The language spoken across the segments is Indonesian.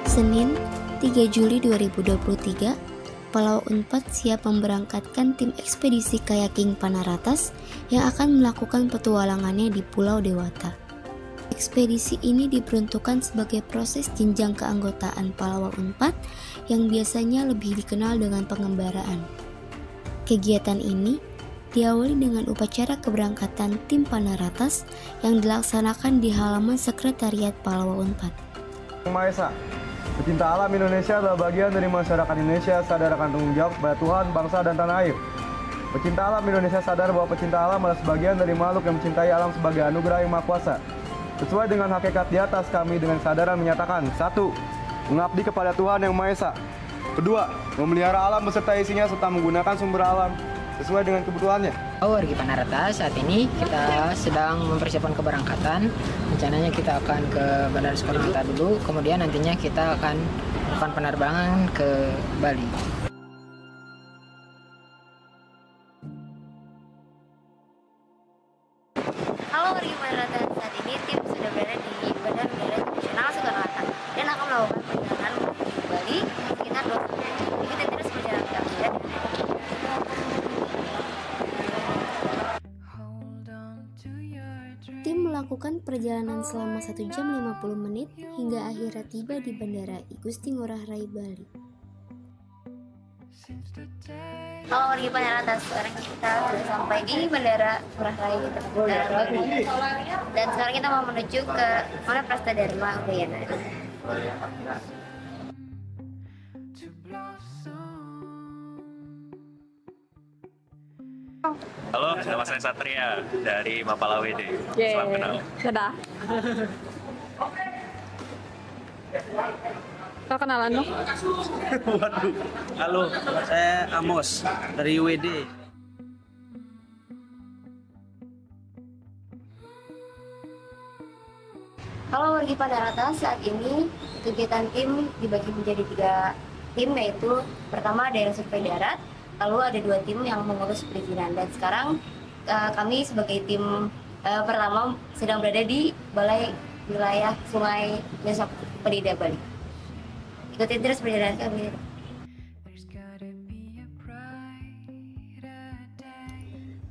Senin, 3 Juli 2023, Palau Unpad siap memberangkatkan tim ekspedisi kayaking Panaratas yang akan melakukan petualangannya di Pulau Dewata. Ekspedisi ini diperuntukkan sebagai proses jenjang keanggotaan Palau Unpad yang biasanya lebih dikenal dengan pengembaraan. Kegiatan ini diawali dengan upacara keberangkatan tim Panaratas yang dilaksanakan di halaman Sekretariat Palau Unpad. Yang Maha Esa, pecinta alam Indonesia adalah bagian dari masyarakat Indonesia sadar akan tanggung jawab kepada Tuhan, bangsa, dan tanah air. Pecinta alam Indonesia sadar bahwa pecinta alam adalah sebagian dari makhluk yang mencintai alam sebagai anugerah yang maha kuasa. Sesuai dengan hakikat di atas, kami dengan kesadaran menyatakan: 1. Mengabdi kepada Tuhan Yang Maha Esa. 2. Memelihara alam beserta isinya serta menggunakan sumber alam sesuai dengan kebutuhannya. Wargi Panaratas, saat ini kita sedang mempersiapkan keberangkatan. Rencananya kita akan ke Bandara Soekarno-Hatta dulu, kemudian nantinya kita akan melakukan penerbangan ke Bali. Halo wargi Panaratas, saat ini tim sudah berada di Bandara Internasional Soekarno-Hatta dan akan melakukan perjalanan menuju Bali sekitar 2 jam. Ikuti terus perjalanan kami ya. Tim melakukan perjalanan selama 1 jam 50 menit hingga akhirnya tiba di Bandara I Gusti Ngurah Rai Bali. Halo wargi Panaratas, sekarang kita sudah sampai di Bandara Ngurah Rai Bali. Dan sekarang kita mau menuju ke mana Prasta Dharma Udayana. Halo, nama saya Satria dari Mapala WD. Salam kenal. Dadah. Kau kenalan dong? Waduh, halo, saya Amos dari WD. Halo wargi Panaratas, saat ini kegiatan tim dibagi menjadi 3 tim, yaitu pertama daerah survei darat, lalu ada 2 tim yang mengurus perizinan, dan sekarang kami sebagai tim pertama sedang berada di Balai Wilayah Sungai Besok Pedida Bali. Ikuti terus perjalanan kami.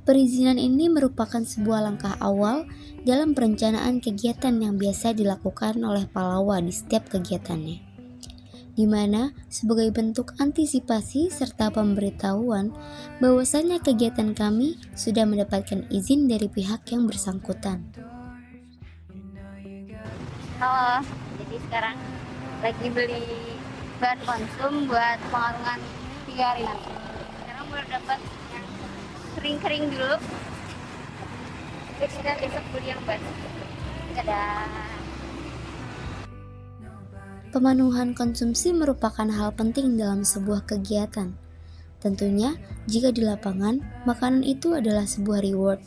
Perizinan ini merupakan sebuah langkah awal dalam perencanaan kegiatan yang biasa dilakukan oleh Palawa di setiap kegiatannya, di mana sebagai bentuk antisipasi serta pemberitahuan bahwasannya kegiatan kami sudah mendapatkan izin dari pihak yang bersangkutan. Halo, jadi sekarang lagi beli bahan konsum buat pengarungan 3 hari nanti. Sekarang baru dapat yang kering-kering dulu. Terus kita besok beli yang baru. Dadah. Pemenuhan konsumsi merupakan hal penting dalam sebuah kegiatan. Tentunya, jika di lapangan, makanan itu adalah sebuah reward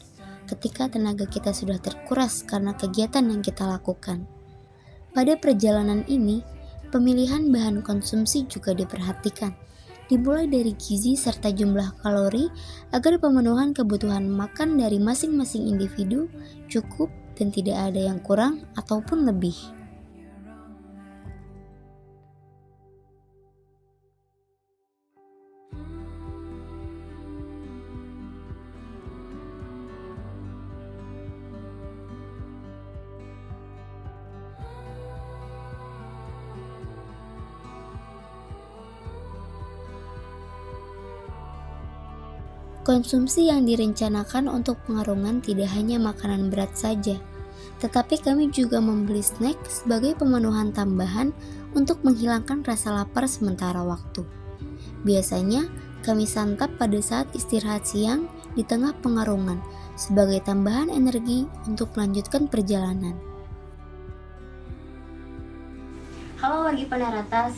ketika tenaga kita sudah terkuras karena kegiatan yang kita lakukan. Pada perjalanan ini, pemilihan bahan konsumsi juga diperhatikan, dimulai dari gizi serta jumlah kalori agar pemenuhan kebutuhan makan dari masing-masing individu cukup dan tidak ada yang kurang ataupun lebih. Konsumsi yang direncanakan untuk pengarungan tidak hanya makanan berat saja, tetapi kami juga membeli snack sebagai pemenuhan tambahan untuk menghilangkan rasa lapar sementara waktu. Biasanya, kami santap pada saat istirahat siang di tengah pengarungan sebagai tambahan energi untuk melanjutkan perjalanan. Halo wargi Panaratas,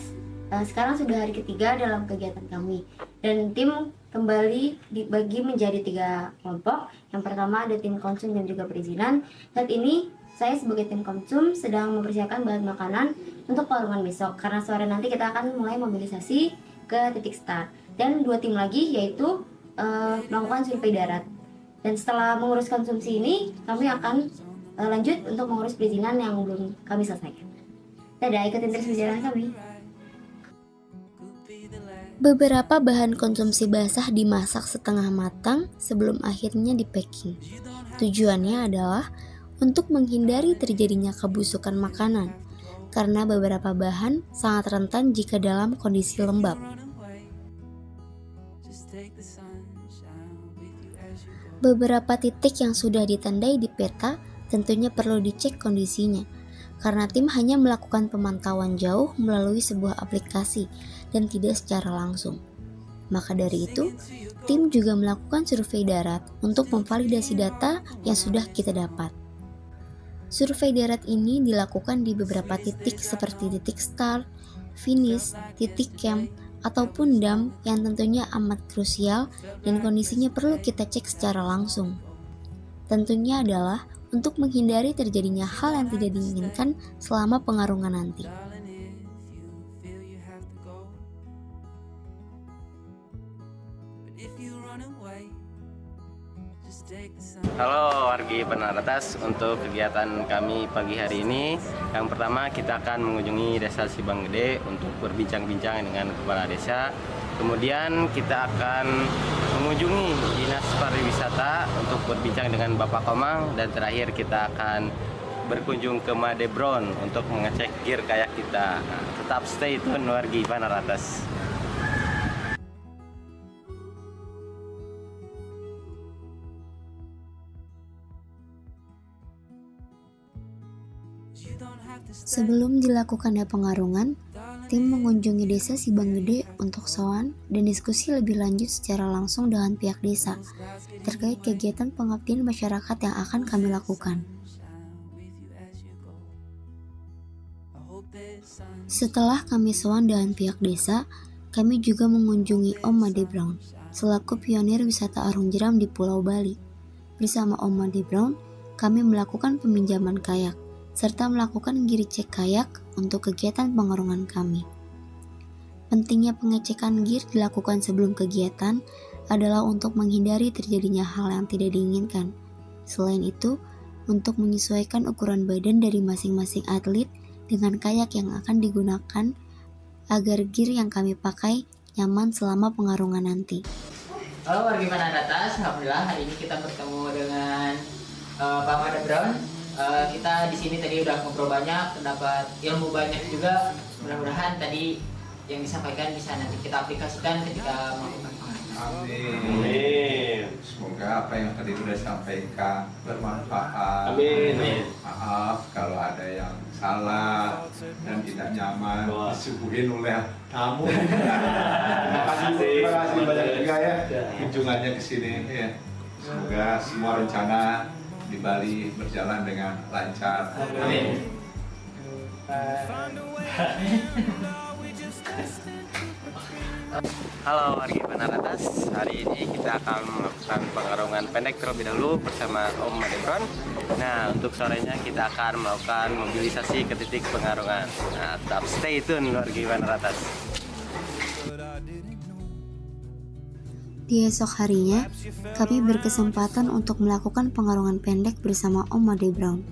sekarang sudah hari ketiga dalam kegiatan kami, dan tim kembali dibagi menjadi 3 kelompok. Yang pertama ada tim konsum dan juga perizinan. Saat ini saya sebagai tim konsum sedang mempersiapkan bahan makanan untuk pengarungan besok, karena sore nanti kita akan mulai mobilisasi ke titik start. Dan 2 tim lagi yaitu melakukan survei darat. Dan setelah mengurus konsumsi ini, kami akan lanjut untuk mengurus perizinan yang belum kami selesaikan. Dadah, ikutin terus perjalanan kami. Beberapa bahan konsumsi basah dimasak setengah matang sebelum akhirnya di-packing. Tujuannya adalah untuk menghindari terjadinya kebusukan makanan, karena beberapa bahan sangat rentan jika dalam kondisi lembab. Beberapa titik yang sudah ditandai di peta tentunya perlu dicek kondisinya, karena tim hanya melakukan pemantauan jauh melalui sebuah aplikasi dan tidak secara langsung. Maka dari itu, tim juga melakukan survei darat untuk memvalidasi data yang sudah kita dapat. Survei darat ini dilakukan di beberapa titik seperti titik start, finish, titik camp, ataupun dump yang tentunya amat krusial dan kondisinya perlu kita cek secara langsung. Tentunya adalah untuk menghindari terjadinya hal yang tidak diinginkan selama pengarungan nanti. Halo wargi Penaratas, untuk kegiatan kami pagi hari ini, yang pertama kita akan mengunjungi Desa Sibang Gede untuk berbincang-bincang dengan Kepala Desa. Kemudian kita akan mengunjungi Dinas Pariwisata untuk berbincang dengan Bapak Komang, dan terakhir kita akan berkunjung ke Madebron untuk mengecek gear kayak kita. Nah, tetap stay tune wargi Penaratas. Sebelum dilakukannya pengarungan, tim mengunjungi desa Sibang Gede untuk sowan dan diskusi lebih lanjut secara langsung dengan pihak desa terkait kegiatan pengabdian masyarakat yang akan kami lakukan. Setelah kami sowan dengan pihak desa, kami juga mengunjungi Om Made Brown selaku pionir wisata arung jeram di Pulau Bali. Bersama Om Made Brown, kami melakukan peminjaman kayak serta melakukan gear cek kayak untuk kegiatan pengarungan kami. Pentingnya pengecekan gear dilakukan sebelum kegiatan adalah untuk menghindari terjadinya hal yang tidak diinginkan. Selain itu, untuk menyesuaikan ukuran badan dari masing-masing atlet dengan kayak yang akan digunakan agar gear yang kami pakai nyaman selama pengarungan nanti. Halo wargi Penaratas, alhamdulillah hari ini kita bertemu dengan Pak Made Brown. Kita di sini tadi udah ngobrol banyak, mendapat ilmu banyak juga. Mudah-mudahan tadi yang disampaikan bisa nanti kita aplikasikan ketika melakukan pengarungan. Amin. Semoga apa yang tadi sudah disampaikan bermanfaat. Amin. Maaf kalau ada yang salah dan tidak nyaman disuguhin oleh tamu. Terima kasih banyak juga ya kunjungannya ke sini ya. Semoga semua rencana di Bali berjalan dengan lancar. Amin. Halo wargi Penaratas, hari ini kita akan melakukan pengarungan pendek terlebih dahulu bersama Om Made Brown. Nah, untuk sorenya kita akan melakukan mobilisasi ke titik pengarungan. Nah, tetap stay tune wargi Penaratas. Di esok harinya, kami berkesempatan untuk melakukan pengarungan pendek bersama Om Made Brown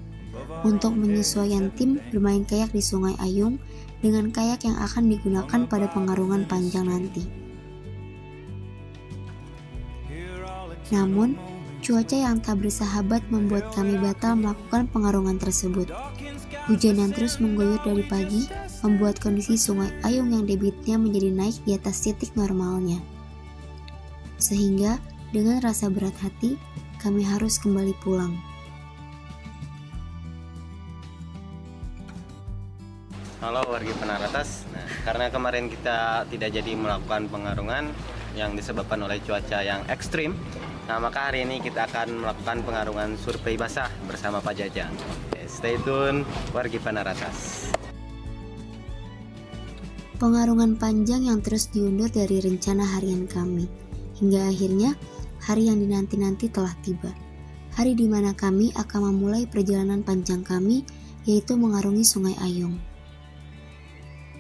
untuk menyesuaikan tim bermain kayak di Sungai Ayung dengan kayak yang akan digunakan pada pengarungan panjang nanti. Namun, cuaca yang tak bersahabat membuat kami batal melakukan pengarungan tersebut. Hujan yang terus mengguyur dari pagi membuat kondisi Sungai Ayung yang debitnya menjadi naik di atas titik normalnya. Sehingga dengan rasa berat hati, kami harus kembali pulang. Halo wargi Penaratas, nah, karena kemarin kita tidak jadi melakukan pengarungan yang disebabkan oleh cuaca yang ekstrim, nah maka hari ini kita akan melakukan pengarungan survei basah bersama Pak Jajang. Stay tune wargi Penaratas. Pengarungan panjang yang terus diundur dari rencana harian kami. Hingga akhirnya, hari yang dinanti-nanti telah tiba. Hari di mana kami akan memulai perjalanan panjang kami, yaitu mengarungi Sungai Ayung.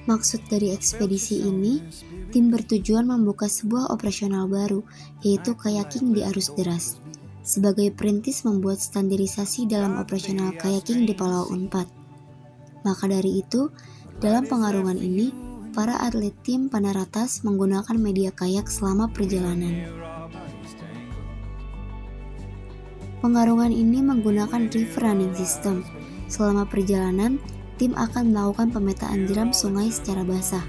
Maksud dari ekspedisi ini, tim bertujuan membuka sebuah operasional baru, yaitu kayaking di arus deras. Sebagai perintis membuat standarisasi dalam operasional kayaking di Palau Unpad. Maka dari itu, Dalam pengarungan ini, para atlet tim Panaratas menggunakan media kayak selama perjalanan. Pengarungan ini menggunakan river running system. Selama perjalanan, tim akan melakukan pemetaan jeram sungai secara basah.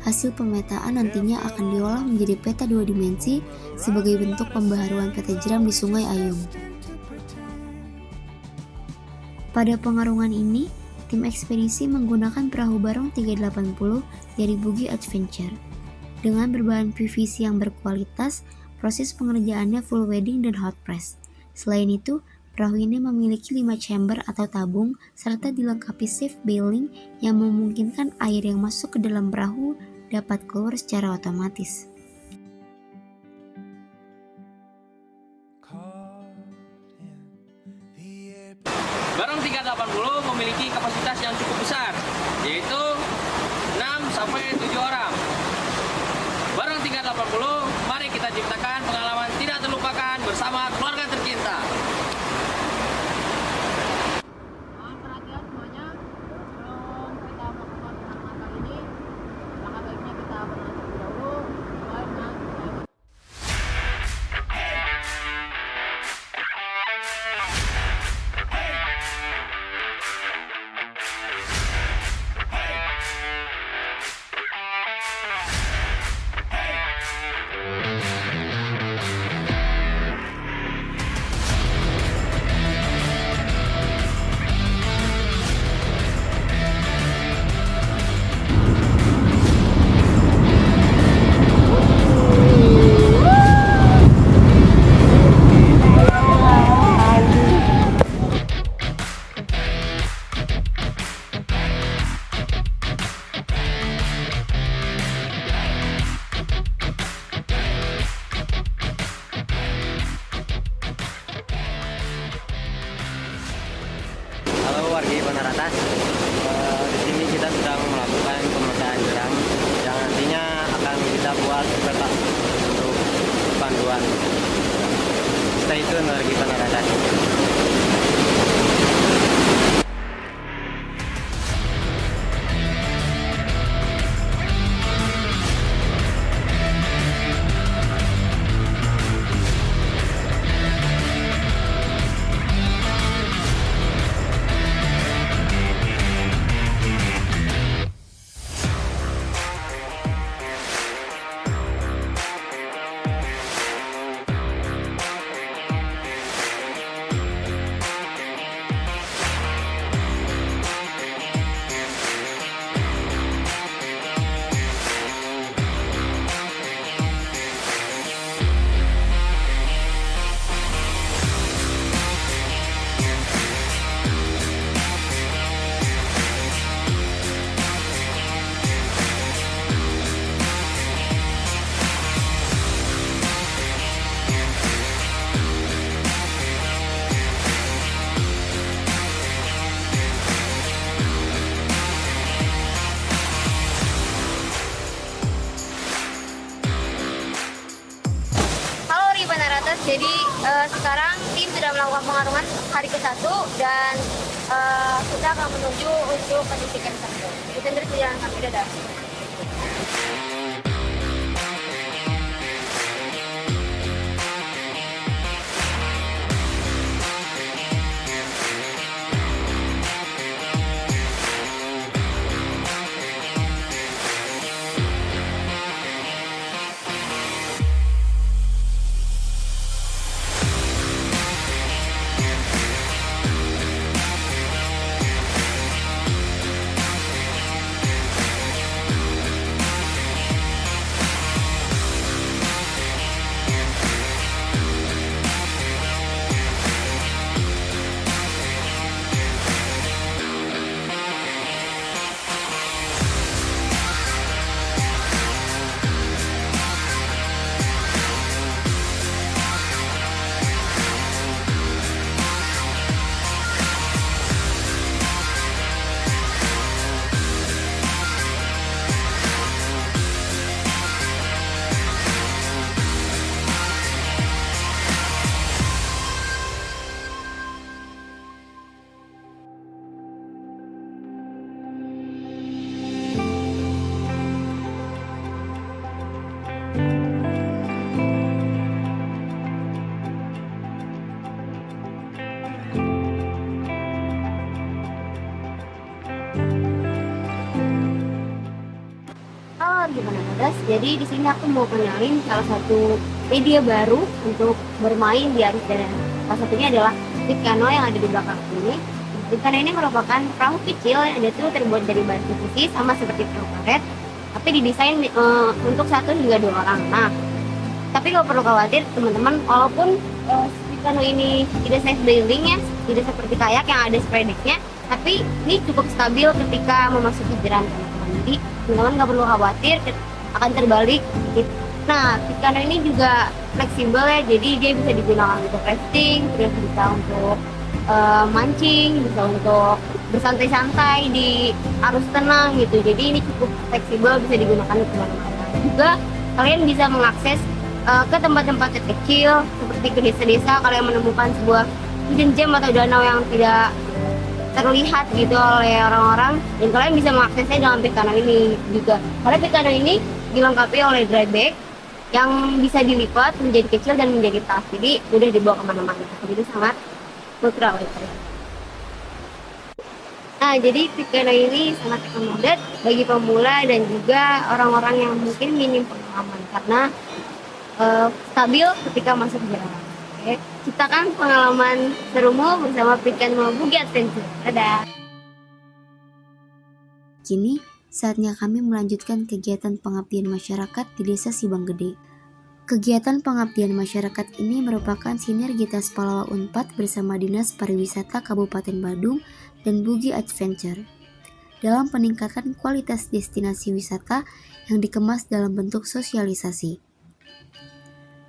Hasil pemetaan nantinya akan diolah menjadi peta 2 dimensi sebagai bentuk pembaharuan peta jeram di Sungai Ayung. Pada pengarungan ini, tim ekspedisi menggunakan perahu barong 380 dari Bugis Adventure. Dengan berbahan PVC yang berkualitas, proses pengerjaannya full welding dan hot press. Selain itu, perahu ini memiliki 5 chamber atau tabung serta dilengkapi safe bailing yang memungkinkan air yang masuk ke dalam perahu dapat keluar secara otomatis. Barong 380 memiliki kapasitas yang cukup besar, yaitu 6-7 orang. Barong 380, mari kita ciptakan pengalaman tidak terlupakan bersama keluarga tercinta. Perhatian semuanya, sebelum kita melakukan penanganan kali ini, langkah baiknya kita bernapas terlebih dahulu. Mulai dengan Halo wargi Panaratas, di sini kita sedang melakukan pemetaan jeram yang nantinya akan kita buat peta untuk panduan. Stay tune wargi Panaratas. Jadi sekarang tim sudah melakukan pengarungan hari ke-1 dan kita akan menuju untuk ke titik yang satu. Ikutin terus perjalanan kami, dadah. Jadi di sini aku mau kenalin salah satu media baru untuk bermain di arus dan salah satunya adalah Picano yang ada di belakang ini. Picano ini merupakan perahu kecil yang dia tuh terbuat dari bahan PVC sama seperti perahu karet, tapi didesain untuk 1 hingga 2 orang. Nah, tapi nggak perlu khawatir teman-teman, walaupun Picano ini tidak size sailing ya, tidak seperti kayak yang ada spray decknya, tapi ini cukup stabil ketika memasuki jeram teman-teman. Jadi teman-teman nggak perlu khawatir akan terbalik. Nah, Picano ini juga fleksibel ya, jadi dia bisa digunakan untuk rafting, terus bisa untuk mancing, bisa untuk bersantai-santai di arus tenang gitu. Jadi ini cukup fleksibel, bisa digunakan di kemana-mana. Juga kalian bisa mengakses ke tempat-tempat kecil seperti ke desa-desa. Kalian menemukan sebuah hidden gem atau danau yang tidak terlihat gitu oleh orang-orang, dan kalian bisa mengaksesnya dengan Picano ini juga. Karena Picano ini dilengkapi oleh dry bag yang bisa dilipat menjadi kecil dan menjadi tas, jadi mudah dibawa kemana-mana. Jadi sangat ultra lightweight. Nah, jadi Picano ini sangat akomodat bagi pemula dan juga orang-orang yang mungkin minim pengalaman karena stabil ketika masuk jeram. Oke, kita kan pengalaman serumu bersama Picano Boogie Adventure. Dadah. Kini, saatnya kami melanjutkan kegiatan pengabdian masyarakat di Desa Sibang Gede. Kegiatan pengabdian masyarakat ini merupakan sinergitas Palawa Unpad bersama Dinas Pariwisata Kabupaten Badung dan Boogie Adventure dalam peningkatan kualitas destinasi wisata yang dikemas dalam bentuk sosialisasi.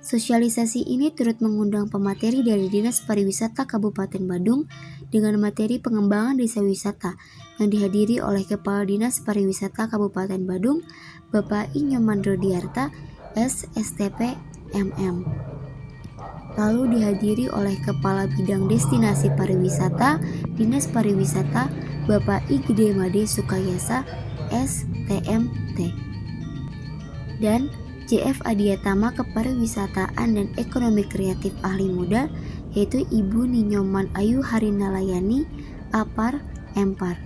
Sosialisasi ini turut mengundang pemateri dari Dinas Pariwisata Kabupaten Badung dengan materi pengembangan desa wisata yang dihadiri oleh Kepala Dinas Pariwisata Kabupaten Badung, Bapak Inyoman Rodiarta, SSTP MM. Lalu dihadiri oleh Kepala Bidang Destinasi Pariwisata, Dinas Pariwisata, Bapak I Gede Made Sukayasa, STMT. Dan JF Adiatama Kepariwisataan dan Ekonomi Kreatif Ahli Muda, yaitu Ibu Ninyoman Ayu Harinalayani, APAR, MPAR.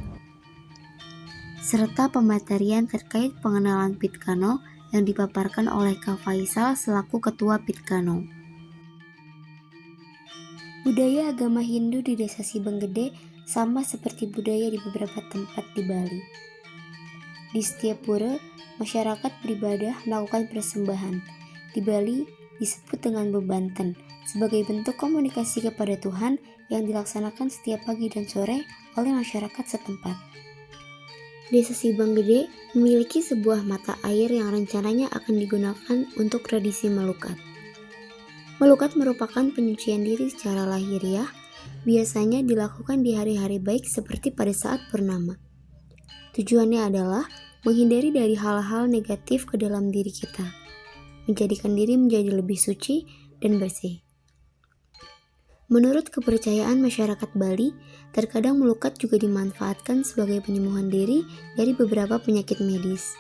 Serta pematerian terkait pengenalan Picano yang dipaparkan oleh Kak Faisal selaku Ketua Picano. Budaya agama Hindu di Desa Sibang Gede sama seperti budaya di beberapa tempat di Bali. Di setiap pura, masyarakat beribadah melakukan persembahan. Di Bali disebut dengan bebanten, sebagai bentuk komunikasi kepada Tuhan yang dilaksanakan setiap pagi dan sore oleh masyarakat setempat. Desa Sibang Gede memiliki sebuah mata air yang rencananya akan digunakan untuk tradisi melukat. Melukat merupakan penyucian diri secara lahiriah, biasanya dilakukan di hari-hari baik seperti pada saat purnama. Tujuannya adalah menghindari dari hal-hal negatif ke dalam diri kita, menjadikan diri menjadi lebih suci dan bersih. Menurut kepercayaan masyarakat Bali, terkadang melukat juga dimanfaatkan sebagai penyembuhan diri dari beberapa penyakit medis.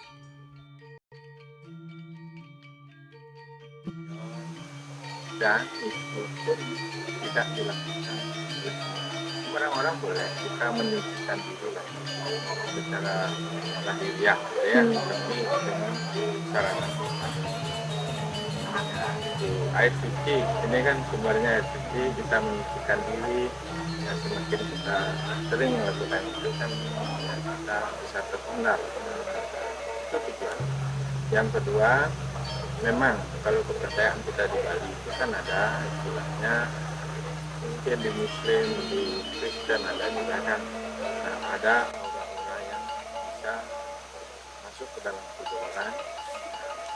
Dan itu pun tidak dilakukan. Orang-orang boleh kita menyucikan diri lah secara lahiriah ya, tapi dengan sarana air suci. Ini kan sumbernya air suci, kita menyucikan diri ya, semakin kita sering melakukan itu kan kita bisa terhindar. Itu tujuan. Yang kedua, memang kalau kepercayaan kita di Bali itu kan ada istilahnya, mungkin di Muslim, di Kristen ada juga kan, nah, ada aura-aura yang bisa masuk ke dalam tubuh orang,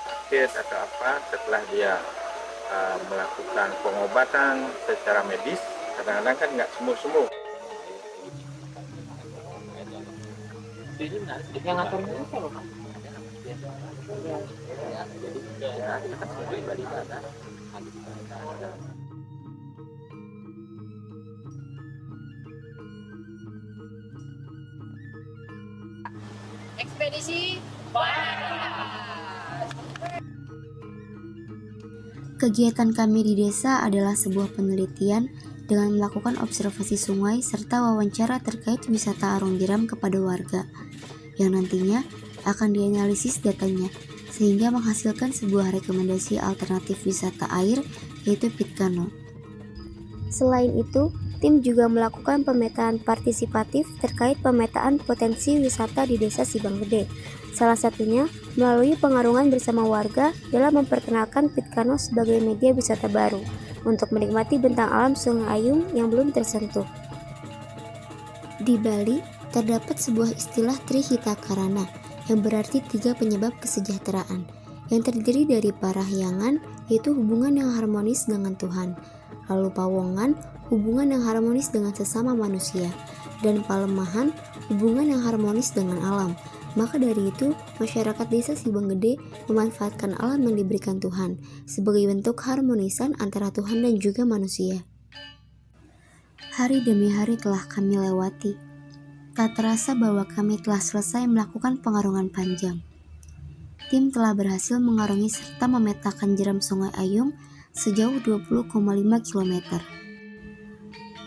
sakit atau apa, setelah dia melakukan pengobatan secara medis, kadang-kadang kan nggak sembuh-sembuh. Yang ngaturnya itu loh. Ya, kita kan sebagai ibadah. Ekspedisi Kegiatan kami di desa adalah sebuah penelitian dengan melakukan observasi sungai serta wawancara terkait wisata arung jeram kepada warga, yang nantinya akan dianalisis datanya sehingga menghasilkan sebuah rekomendasi alternatif wisata air, yaitu Pitcairn. Selain itu, tim juga melakukan pemetaan partisipatif terkait pemetaan potensi wisata di Desa Sibang Gede. Salah satunya melalui pengarungan bersama warga dalam memperkenalkan Pitcairn sebagai media wisata baru untuk menikmati bentang alam Sungai Ayung yang belum tersentuh. Di Bali, terdapat sebuah istilah Trihita Karana yang berarti 3 penyebab kesejahteraan yang terdiri dari Parahyangan, yaitu hubungan yang harmonis dengan Tuhan, lalu Pawongan, hubungan yang harmonis dengan sesama manusia, dan Palemahan, hubungan yang harmonis dengan alam. Maka dari itu, masyarakat Desa Sibang Gede memanfaatkan alam yang diberikan Tuhan sebagai bentuk harmonisan antara Tuhan dan juga manusia. Hari demi hari telah kami lewati. Tak terasa bahwa kami telah selesai melakukan pengarungan panjang. Tim telah berhasil mengarungi serta memetakan jeram Sungai Ayung sejauh 20,5 km.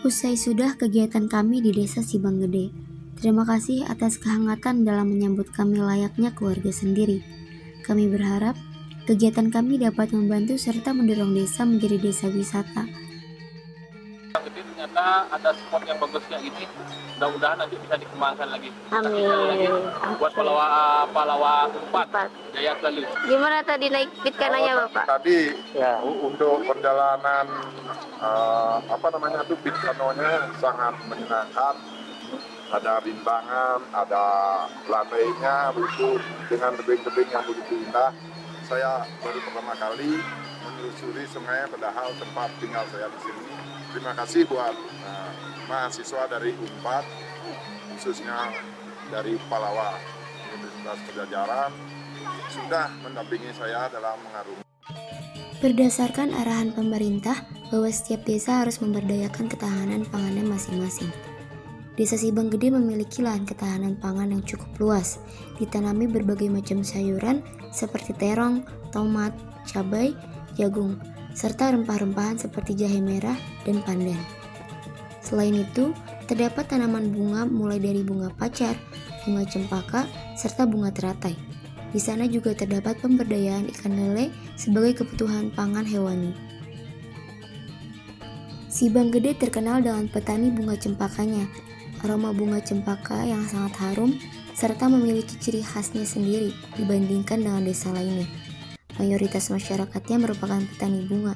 Usai sudah kegiatan kami di Desa Sibang Gede. Terima kasih atas kehangatan dalam menyambut kami layaknya keluarga sendiri. Kami berharap kegiatan kami dapat membantu serta mendorong desa menjadi desa wisata. Jadi ternyata ada spot yang bagus kayak gini. Mudah-mudahan nanti bisa dikembangkan lagi. Amin. Lagi buat pahlawan 4 Jaya Kali. Gimana tadi naik Pitcairn-nya Bapak? Tadi untuk perjalanan Pitcairn-nya sangat menyenangkan. Ada rimbangan, ada lantainya begitu dengan tebing-tebing yang begitu indah. Saya baru pertama kali menelusuri sungai, padahal tempat tinggal saya di sini. Terima kasih buat mahasiswa dari UNPAD, khususnya dari Palawa Universitas Pajajaran, sudah mendampingi saya dalam mengarungi. Berdasarkan arahan pemerintah bahwa setiap desa harus memberdayakan ketahanan pangannya masing-masing. Desa Sibang Gede memiliki lahan ketahanan pangan yang cukup luas, ditanami berbagai macam sayuran seperti terong, tomat, cabai, jagung, serta rempah-rempahan seperti jahe merah dan pandan. Selain itu, terdapat tanaman bunga mulai dari bunga pacar, bunga cempaka, serta bunga teratai. Di sana juga terdapat pemberdayaan ikan lele sebagai kebutuhan pangan hewani. Sibang Gede terkenal dengan petani bunga cempakanya. Aroma bunga cempaka yang sangat harum serta memiliki ciri khasnya sendiri dibandingkan dengan desa lainnya. Mayoritas masyarakatnya merupakan petani bunga,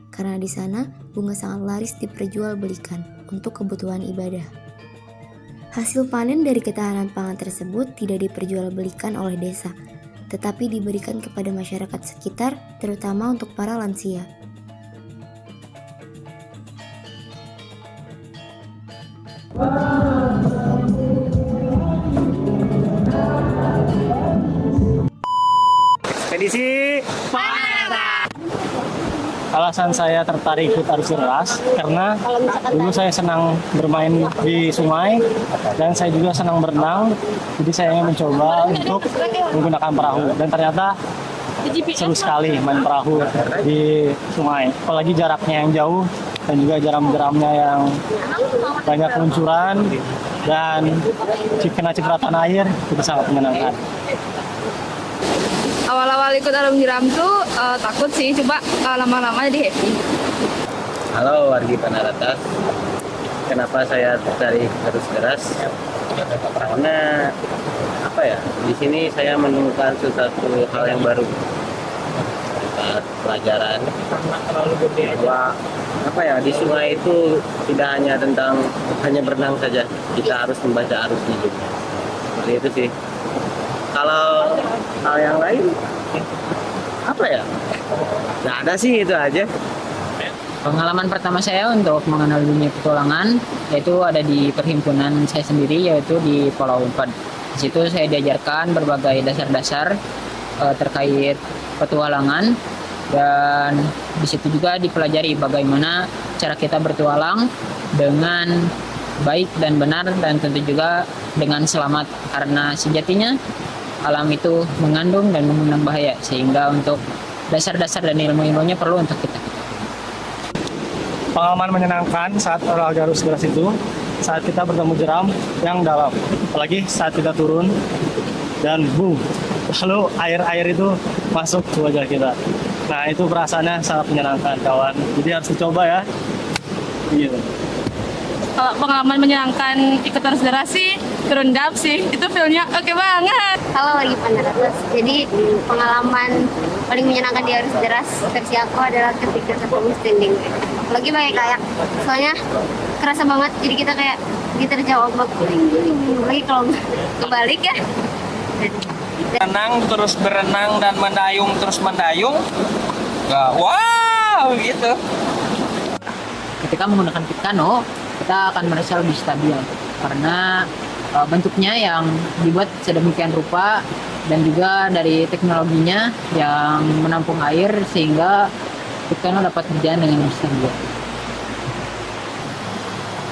karena di sana bunga sangat laris diperjualbelikan untuk kebutuhan ibadah. Hasil panen dari ketahanan pangan tersebut tidak diperjualbelikan oleh desa, tetapi diberikan kepada masyarakat sekitar, terutama untuk para lansia. Ekspedisi alasan saya tertarik ikut arus deras karena dulu saya senang bermain di sungai dan saya juga senang berenang, jadi saya ingin mencoba untuk menggunakan perahu dan ternyata seru sekali main perahu di sungai, apalagi jaraknya yang jauh dan juga jeram-jeramnya yang banyak luncuran dan kena cipratan air, itu sangat menyenangkan. Awal-awal ikut arung jeram tuh takut sih, coba lama-lama jadi happy. Halo wargi Panaratas, kenapa saya tertarik arus deras? Karena di sini saya menemukan sesuatu hal yang baru, pelajaran bahwa di sungai itu tidak hanya tentang berenang saja, kita harus membaca arusnya juga. Seperti itu sih. Kalau hal yang lain nggak ada sih, itu aja. Pengalaman pertama saya untuk mengenal dunia petualangan yaitu ada di perhimpunan saya sendiri, yaitu di Pulau Unpad. Di situ saya diajarkan berbagai dasar-dasar terkait petualangan, dan di situ juga dipelajari bagaimana cara kita bertualang dengan baik dan benar, dan tentu juga dengan selamat, karena sejatinya alam itu mengandung dan mengundang bahaya, sehingga untuk dasar-dasar dan ilmu-ilmunya perlu untuk kita. Pengalaman menyenangkan saat olahraga arus deras itu saat kita bertemu jeram yang dalam, apalagi saat kita turun dan boom, lalu air itu masuk ke wajah kita. Nah itu perasaannya sangat menyenangkan kawan, jadi harus dicoba ya. Gitu. Kalau pengalaman menyenangkan ikut arus deras sih, turun dap sih, itu feelnya oke banget. Halo lagi Panaratas. Jadi pengalaman paling menyenangkan di arus deras versi aku adalah ketika ketemu standing. Lagi pakai kayak, soalnya kerasa banget. Jadi kita kayak diterjang ombak. Lagi kalau kebalik ya. Renang terus berenang dan mendayung terus mendayung. Ya, wow gitu. Ketika menggunakan pit kano, kita akan merasa lebih stabil karena bentuknya yang dibuat sedemikian rupa dan juga dari teknologinya yang menampung air sehingga pit kano dapat berjalan dengan stabil.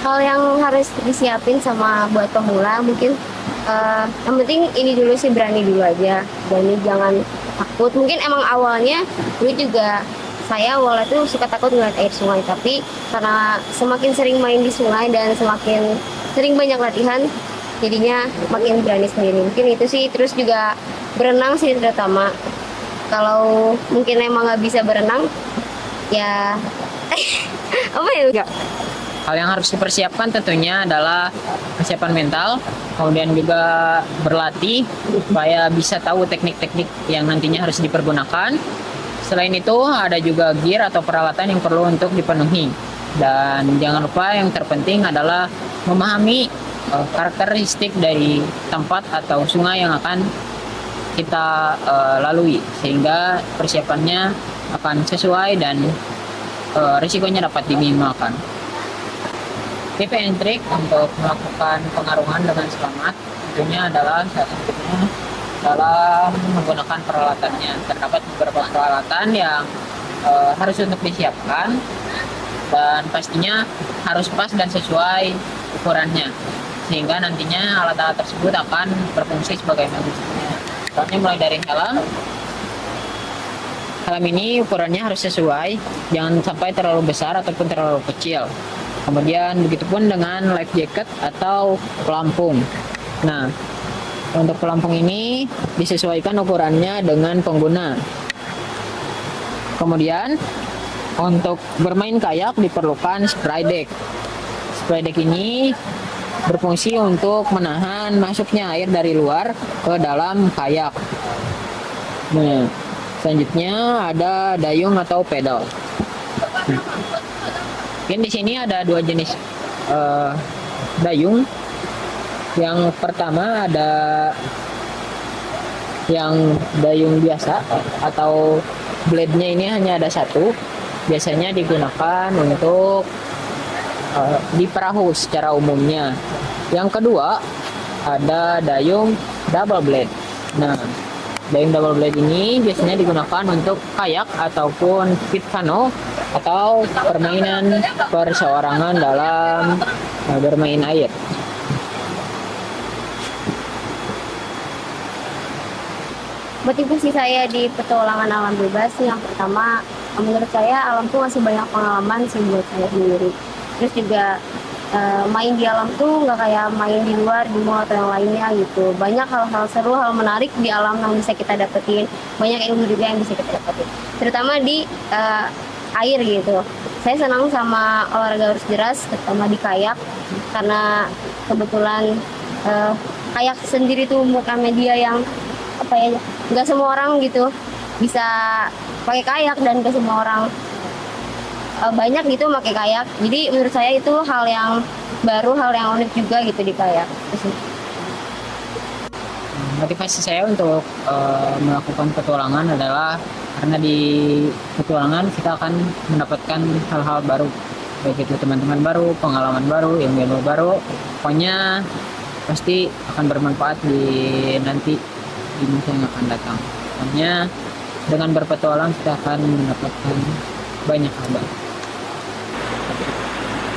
Hal yang harus disiapin sama buat pemula mungkin yang penting ini dulu sih, berani dulu aja, berani, jangan takut. Mungkin emang awalnya dulu juga saya awalnya tuh suka takut ngeliat air sungai, tapi karena semakin sering main di sungai dan semakin sering banyak latihan, jadinya makin berani sendiri. Mungkin itu sih. Terus juga berenang sih terutama. Kalau mungkin emang nggak bisa berenang, ya apa ya enggak. Hal yang harus dipersiapkan tentunya adalah persiapan mental, kemudian juga berlatih supaya bisa tahu teknik-teknik yang nantinya harus dipergunakan. Selain itu ada juga gear atau peralatan yang perlu untuk dipenuhi. Dan jangan lupa yang terpenting adalah memahami karakteristik dari tempat atau sungai yang akan kita lalui, sehingga persiapannya akan sesuai dan risikonya dapat diminimalkan. Tip and trik untuk melakukan pengarungan dengan selamat tentunya adalah salah satunya dalam menggunakan peralatannya. Terdapat beberapa peralatan yang harus untuk disiapkan dan pastinya harus pas dan sesuai ukurannya, sehingga nantinya alat-alat tersebut akan berfungsi sebagaimana mestinya. Contohnya mulai dari helm. Helm ini ukurannya harus sesuai, jangan sampai terlalu besar ataupun terlalu kecil. Kemudian begitupun dengan life jacket atau pelampung. Nah, untuk pelampung ini disesuaikan ukurannya dengan pengguna. Kemudian untuk bermain kayak diperlukan spray deck. Spray deck ini berfungsi untuk menahan masuknya air dari luar ke dalam kayak. Nah, selanjutnya ada dayung atau pedal. Mungkin di sini ada dua jenis dayung. Yang pertama ada yang dayung biasa atau blade-nya ini hanya ada satu. Biasanya digunakan untuk di perahu secara umumnya. Yang kedua ada dayung double blade. Nah, dayung double blade ini biasanya digunakan untuk kayak ataupun pit kano atau permainan perseorangan dalam bermain air. Motivasi saya di petualangan alam bebas yang pertama, menurut saya alam tuh masih banyak pengalaman sih buat saya sendiri. Terus juga main di alam tuh nggak kayak main di luar, di mall atau yang lainnya gitu. Banyak hal-hal seru, hal menarik di alam yang bisa kita dapetin. Banyak ilmu juga yang bisa kita dapetin. Terutama di air gitu. Saya senang sama olahraga arus deras, terutama di kayak, karena kebetulan kayak sendiri tuh bukan media yang apa ya, nggak semua orang gitu bisa pakai kayak, dan nggak semua orang banyak gitu pakai kayak. Jadi menurut saya itu hal yang baru, hal yang unik juga gitu di kayak. Motivasi saya untuk melakukan petualangan adalah karena di petualangan kita akan mendapatkan hal-hal baru, baik itu teman-teman baru, pengalaman baru, ilmu baru. Pokoknya pasti akan bermanfaat di nanti di masa yang akan datang. Pokoknya dengan berpetualang kita akan mendapatkan banyak hal baru.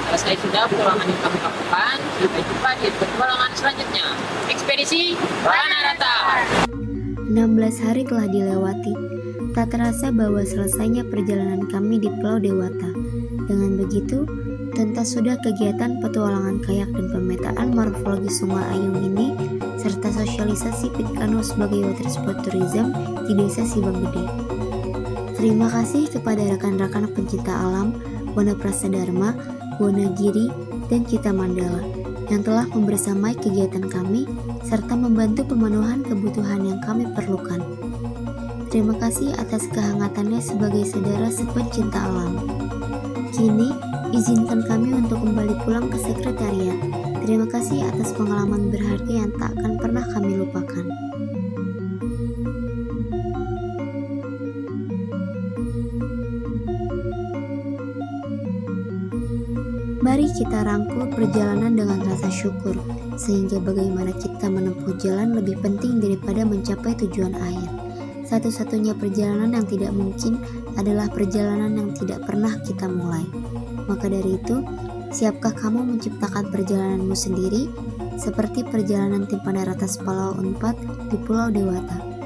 Selesai sudah petualangan yang kami lakukan. Sampai jumpa di petualangan selanjutnya. Ekspedisi Panarata. 16 hari telah dilewati. Tak terasa bahwa selesainya perjalanan kami di Pulau Dewata. Dengan begitu, tuntas sudah kegiatan petualangan kayak dan pemetaan morfologi Sungai Ayung ini. serta sosialisasi Pitkanul sebagai water sport tourism di Desa Sibang Gede. Terima kasih kepada rekan-rekan pencinta alam Wanaprasa Dharma, Wonogiri, dan Kita Mandala yang telah membersamai kegiatan kami serta membantu pemenuhan kebutuhan yang kami perlukan. Terima kasih atas kehangatannya sebagai saudara sepencinta alam. Kini, izinkan kami untuk kembali pulang ke sekretariat. Terima kasih atas pengalaman berharga yang tak akan pernah kami lupakan. Mari kita rangkul perjalanan dengan rasa syukur, sehingga bagaimana kita menempuh jalan lebih penting daripada mencapai tujuan akhir. Satu-satunya perjalanan yang tidak mungkin adalah perjalanan yang tidak pernah kita mulai. Maka dari itu, siapkah kamu menciptakan perjalananmu sendiri, seperti perjalanan tim Pandaratas Palau Unpad di Pulau Dewata?